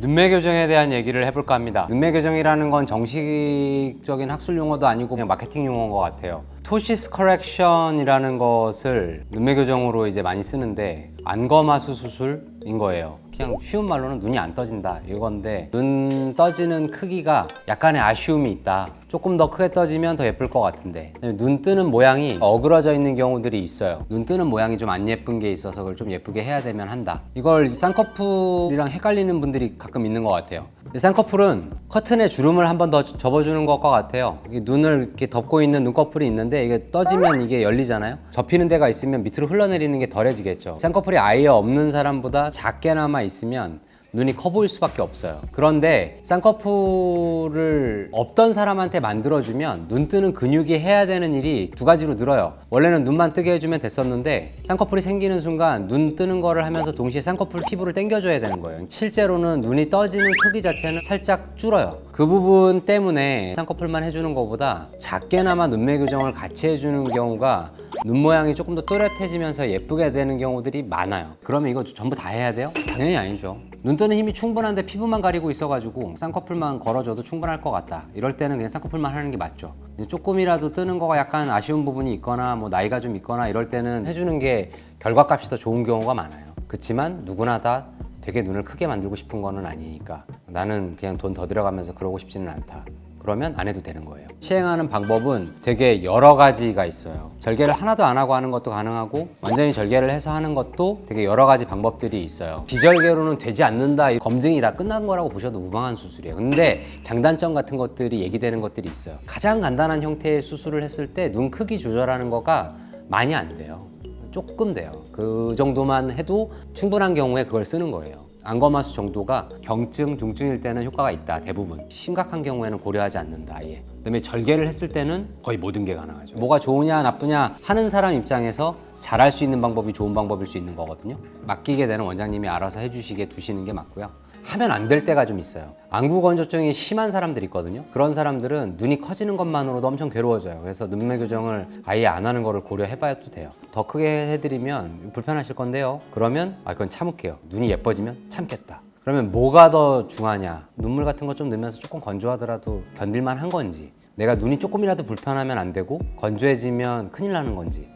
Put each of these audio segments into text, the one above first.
눈매 교정에 대한 얘기를 해볼까 합니다. 눈매 교정이라는 건 정식적인 학술 용어도 아니고 그냥 마케팅 용어인 것 같아요. 토시스 커렉션이라는 것을 눈매 교정으로 이제 많이 쓰는데 안검하수 수술인 거예요. 그냥 쉬운 말로는 눈이 안 떠진다 이건데, 눈 떠지는 크기가 약간의 아쉬움이 있다. 조금 더 크게 떠지면 더 예쁠 것 같은데, 눈 뜨는 모양이 어그러져 있는 경우들이 있어요. 눈 뜨는 모양이 좀 안 예쁜 게 있어서 그걸 좀 예쁘게 해야 되면 한다. 이걸 쌍꺼풀이랑 헷갈리는 분들이 가끔 있는 것 같아요. 쌍꺼풀은 커튼에 주름을 한 번 더 접어주는 것과 같아요. 눈을 이렇게 덮고 있는 눈꺼풀이 있는데 이게 떠지면 이게 열리잖아요. 접히는 데가 있으면 밑으로 흘러내리는 게 덜해지겠죠. 쌍꺼풀이 아예 없는 사람보다 작게나마 있으면 눈이 커 보일 수밖에 없어요. 그런데 쌍꺼풀을 없던 사람한테 만들어주면 눈 뜨는 근육이 해야 되는 일이 두 가지로 늘어요. 원래는 눈만 뜨게 해주면 됐었는데 쌍꺼풀이 생기는 순간 눈 뜨는 거를 하면서 동시에 쌍꺼풀 피부를 당겨줘야 되는 거예요. 실제로는 눈이 떠지는 크기 자체는 살짝 줄어요. 그 부분 때문에 쌍꺼풀만 해주는 것보다 작게나마 눈매 교정을 같이 해주는 경우가 눈 모양이 조금 더 또렷해지면서 예쁘게 되는 경우들이 많아요. 그러면 이거 전부 다 해야 돼요? 당연히 아니죠. 눈 뜨는 힘이 충분한데 피부만 가리고 있어가지고 쌍꺼풀만 걸어줘도 충분할 것 같다. 이럴 때는 그냥 쌍꺼풀만 하는 게 맞죠. 조금이라도 뜨는 거가 약간 아쉬운 부분이 있거나 뭐 나이가 좀 있거나 이럴 때는 해주는 게 결과값이 더 좋은 경우가 많아요. 그렇지만 누구나 다 되게 눈을 크게 만들고 싶은 거는 아니니까 나는 그냥 돈 더 들어가면서 그러고 싶지는 않다. 그러면 안 해도 되는 거예요. 시행하는 방법은 되게 여러 가지가 있어요. 절개를 하나도 안 하고 하는 것도 가능하고 완전히 절개를 해서 하는 것도 되게 여러 가지 방법들이 있어요. 비절개로는 되지 않는다, 검증이 다 끝난 거라고 보셔도 무방한 수술이에요. 근데 장단점 같은 것들이 얘기되는 것들이 있어요. 가장 간단한 형태의 수술을 했을 때 눈 크기 조절하는 거가 많이 안 돼요. 조금 돼요. 그 정도만 해도 충분한 경우에 그걸 쓰는 거예요. 안검하수 정도가 경증, 중증일 때는 효과가 있다. 대부분 심각한 경우에는 고려하지 않는다. 아예. 그다음에 절개를 했을 때는 거의 모든 게 가능하죠. 뭐가 좋으냐 나쁘냐 하는 사람 입장에서 잘할 수 있는 방법이 좋은 방법일 수 있는 거거든요. 맡기게 되는 원장님이 알아서 해주시게 두시는 게 맞고요. 하면 안 될 때가 좀 있어요. 안구 건조증이 심한 사람들이 있거든요. 그런 사람들은 눈이 커지는 것만으로도 엄청 괴로워져요. 그래서 눈매 교정을 아예 안 하는 거를 고려해봐도 돼요. 더 크게 해드리면 불편하실 건데요. 그러면 그건 참을게요. 눈이 예뻐지면 참겠다. 그러면 뭐가 더 중하냐? 눈물 같은 거 좀 넣으면서 조금 건조하더라도 견딜만 한 건지, 내가 눈이 조금이라도 불편하면 안 되고 건조해지면 큰일 나는 건지,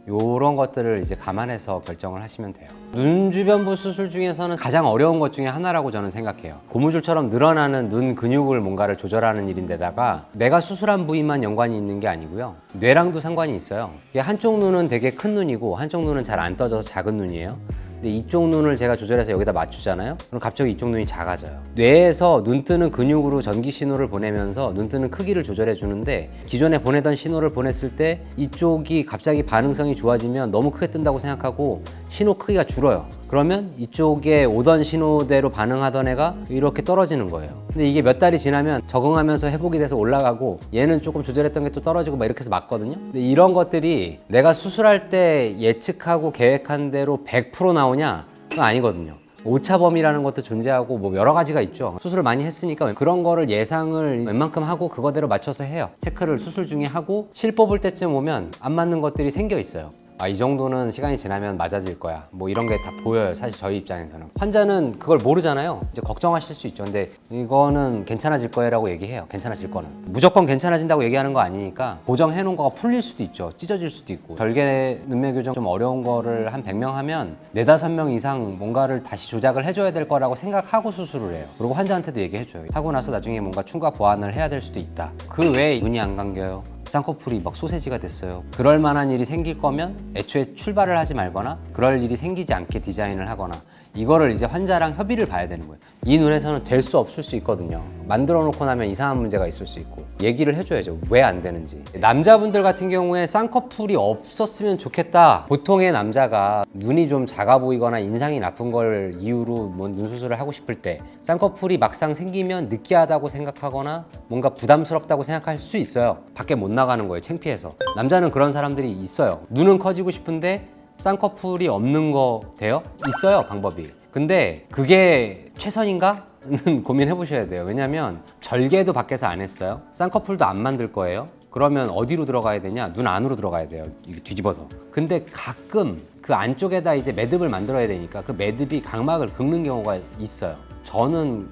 요런 것들을 이제 감안해서 결정을 하시면 돼요. 눈 주변부 수술 중에서는 가장 어려운 것 중에 하나라고 저는 생각해요. 고무줄처럼 늘어나는 눈 근육을 뭔가를 조절하는 일인데다가 내가 수술한 부위만 연관이 있는 게 아니고요. 뇌랑도 상관이 있어요. 한쪽 눈은 되게 큰 눈이고 한쪽 눈은 잘 안 떠져서 작은 눈이에요. 근데 이쪽 눈을 제가 조절해서 여기다 맞추잖아요. 그럼 갑자기 이쪽 눈이 작아져요. 뇌에서 눈 뜨는 근육으로 전기 신호를 보내면서 눈 뜨는 크기를 조절해 주는데, 기존에 보내던 신호를 보냈을 때 이쪽이 갑자기 반응성이 좋아지면 너무 크게 뜬다고 생각하고 신호 크기가 줄어요. 그러면 이쪽에 오던 신호대로 반응하던 애가 이렇게 떨어지는 거예요. 근데 이게 몇 달이 지나면 적응하면서 회복이 돼서 올라가고, 얘는 조금 조절했던 게 또 떨어지고 막 이렇게 해서 맞거든요. 근데 이런 것들이 내가 수술할 때 예측하고 계획한 대로 100% 나오냐? 그건 아니거든요. 오차범위라는 것도 존재하고 뭐 여러 가지가 있죠. 수술을 많이 했으니까 그런 거를 예상을 웬만큼 하고 그거대로 맞춰서 해요. 체크를 수술 중에 하고 실 뽑을 때쯤 오면 안 맞는 것들이 생겨 있어요. 이 정도는 시간이 지나면 맞아질 거야. 뭐 이런 게 다 보여요. 사실 저희 입장에서는. 환자는 그걸 모르잖아요. 이제 걱정하실 수 있죠. 근데 이거는 괜찮아질 거라고 얘기해요. 괜찮아질 거는. 무조건 괜찮아진다고 얘기하는 거 아니니까 고정해 놓은 거가 풀릴 수도 있죠. 찢어질 수도 있고. 절개 눈매 교정 좀 어려운 거를 한 100명 하면 4, 5명 이상 뭔가를 다시 조작을 해줘야 될 거라고 생각하고 수술을 해요. 그리고 환자한테도 얘기해줘요. 하고 나서 나중에 뭔가 충과 보완을 해야 될 수도 있다. 그 외에 눈이 안 감겨요. 쌍꺼풀이 막 소세지가 됐어요. 그럴 만한 일이 생길 거면 애초에 출발을 하지 말거나 그럴 일이 생기지 않게 디자인을 하거나, 이거를 이제 환자랑 협의를 봐야 되는 거예요. 이 눈에서는 될 수 없을 수 있거든요. 만들어 놓고 나면 이상한 문제가 있을 수 있고 얘기를 해줘야죠. 왜 안 되는지. 남자분들 같은 경우에 쌍꺼풀이 없었으면 좋겠다. 보통의 남자가 눈이 좀 작아 보이거나 인상이 나쁜 걸 이유로 뭐 눈 수술을 하고 싶을 때 쌍꺼풀이 막상 생기면 느끼하다고 생각하거나 뭔가 부담스럽다고 생각할 수 있어요. 밖에 못 나가는 거예요. 창피해서. 남자는 그런 사람들이 있어요. 눈은 커지고 싶은데 쌍꺼풀이 없는 거 돼요? 있어요, 방법이. 근데 그게 최선인가? 는 고민해 보셔야 돼요. 왜냐면 절개도 밖에서 안 했어요. 쌍꺼풀도 안 만들 거예요. 그러면 어디로 들어가야 되냐? 눈 안으로 들어가야 돼요. 이게 뒤집어서. 근데 가끔 그 안쪽에다 이제 매듭을 만들어야 되니까 그 매듭이 각막을 긁는 경우가 있어요. 저는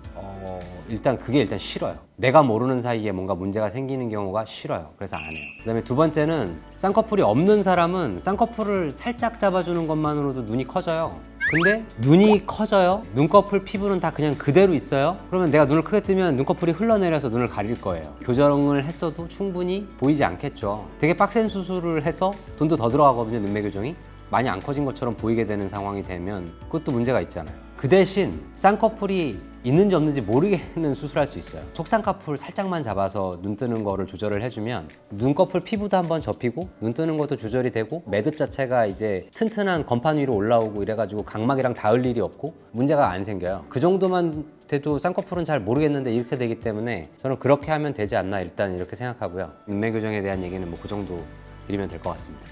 일단 그게 일단 싫어요. 내가 모르는 사이에 뭔가 문제가 생기는 경우가 싫어요. 그래서 안 해요. 그다음에 두 번째는 쌍꺼풀이 없는 사람은 쌍꺼풀을 살짝 잡아주는 것만으로도 눈이 커져요. 근데 눈이 커져요? 눈꺼풀 피부는 다 그냥 그대로 있어요? 그러면 내가 눈을 크게 뜨면 눈꺼풀이 흘러내려서 눈을 가릴 거예요. 교정을 했어도 충분히 보이지 않겠죠. 되게 빡센 수술을 해서 돈도 더 들어가거든요, 눈매 교정이. 많이 안 커진 것처럼 보이게 되는 상황이 되면 그것도 문제가 있잖아요. 그 대신 쌍꺼풀이 있는지 없는지 모르게는 수술할 수 있어요. 속쌍꺼풀 살짝만 잡아서 눈 뜨는 거를 조절을 해주면 눈꺼풀 피부도 한번 접히고 눈 뜨는 것도 조절이 되고 매듭 자체가 이제 튼튼한 건판 위로 올라오고 이래가지고 각막이랑 닿을 일이 없고 문제가 안 생겨요. 그 정도만 돼도 쌍꺼풀은 잘 모르겠는데 이렇게 되기 때문에 저는 그렇게 하면 되지 않나 일단 이렇게 생각하고요. 눈매 교정에 대한 얘기는 뭐 그 정도 드리면 될 것 같습니다.